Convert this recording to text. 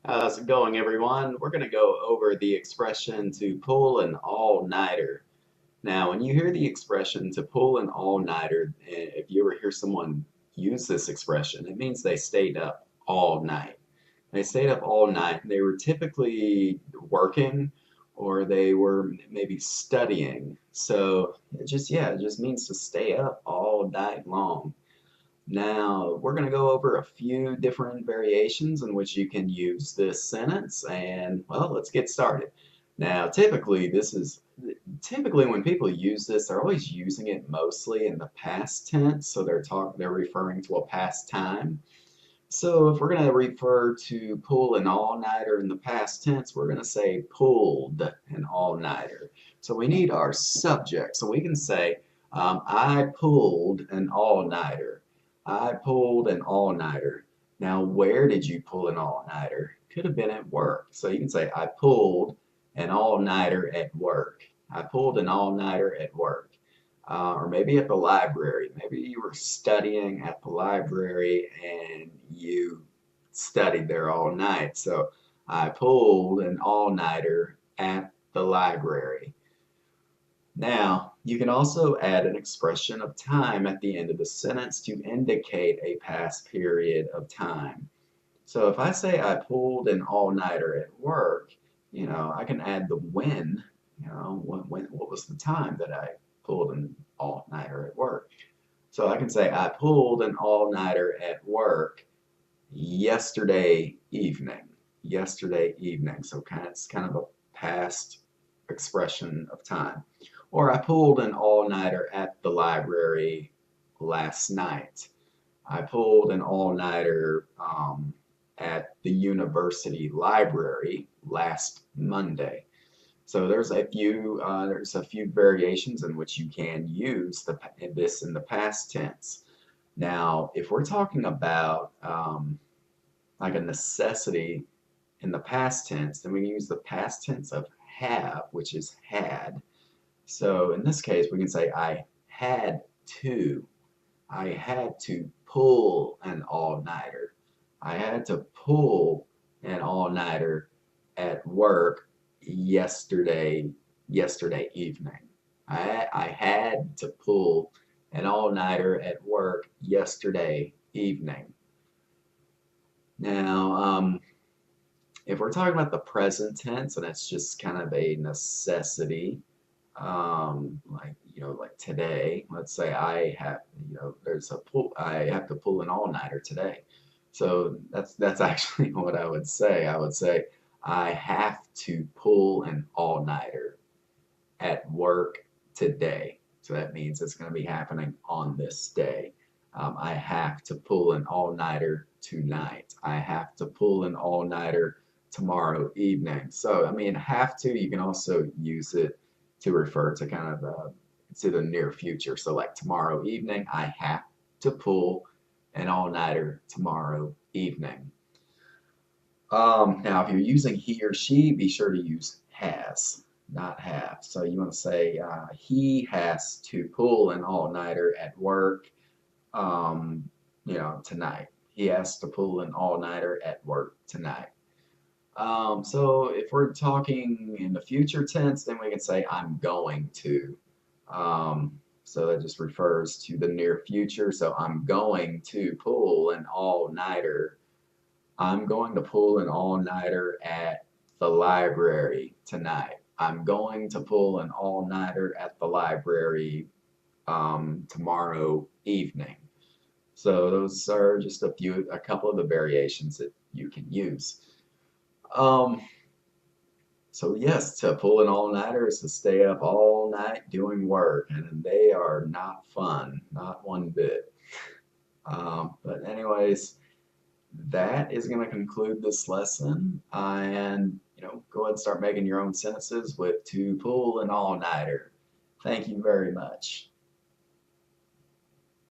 How's it going, everyone? We're going to go over the expression to pull an all-nighter. Now, when you hear the expression to pull an all-nighter, if you ever hear someone use this expression, it means they stayed up all night. They stayed up all night. They were typically working or they were maybe studying. So it just means to stay up all night long. Now, we're going to go over a few different variations in which you can use this sentence, and well, let's get started. Now, typically when people use this, they're always using it mostly in the past tense, so they're referring to a past time. So if we're going to refer to pull an all-nighter in the past tense, we're going to say pulled an all-nighter. So we need our subject. So we can say, I pulled an all-nighter. I pulled an all-nighter. Now, where did you pull an all-nighter? Could have been at work. So you can say, I pulled an all-nighter at work. I pulled an all-nighter at work. Or maybe at the library. Maybe you were studying at the library and you studied there all night. So I pulled an all-nighter at the library. Now, you can also add an expression of time at the end of the sentence to indicate a past period of time. So if I say I pulled an all-nighter at work, I can add the when, what was the time that I pulled an all-nighter at work. So I can say I pulled an all-nighter at work yesterday evening. Yesterday evening. So it's kind of a past expression of time. Or I pulled an all-nighter at the library last night. I pulled an all-nighter at the university library last Monday. So there's a few variations in which you can use this in the past tense. Now, if we're talking about like a necessity in the past tense, then we can use the past tense of have, which is had. So in this case, we can say I had to. I had to pull an all-nighter. I had to pull an all-nighter at work yesterday evening. I had to pull an all-nighter at work yesterday evening. Now, if we're talking about the present tense and it's just kind of a necessity, like today, let's say I have, I have to pull an all-nighter today. So that's actually what I would say. I would say I have to pull an all-nighter at work today. So that means it's going to be happening on this day. I have to pull an all-nighter tonight. I have to pull an all-nighter tomorrow evening. So, I mean, have to, you can also use it to refer to kind of to the near future. So, like tomorrow evening, I have to pull an all-nighter tomorrow evening. Now, if you're using he or she, be sure to use has, not have. So you want to say he has to pull an all-nighter at work, tonight. He has to pull an all-nighter at work tonight. So if we're talking in the future tense, then we can say I'm going to. So that just refers to the near future. So I'm going to pull an all-nighter. I'm going to pull an all-nighter at the library tonight. I'm going to pull an all-nighter at the library tomorrow evening. So those are just a couple of the variations that you can use. Um, so yes, to pull an all-nighter is to stay up all night doing work, and they are not fun, not one bit. But anyways, that is going to conclude this lesson, and go ahead and start making your own sentences with to pull an all-nighter. Thank you very much.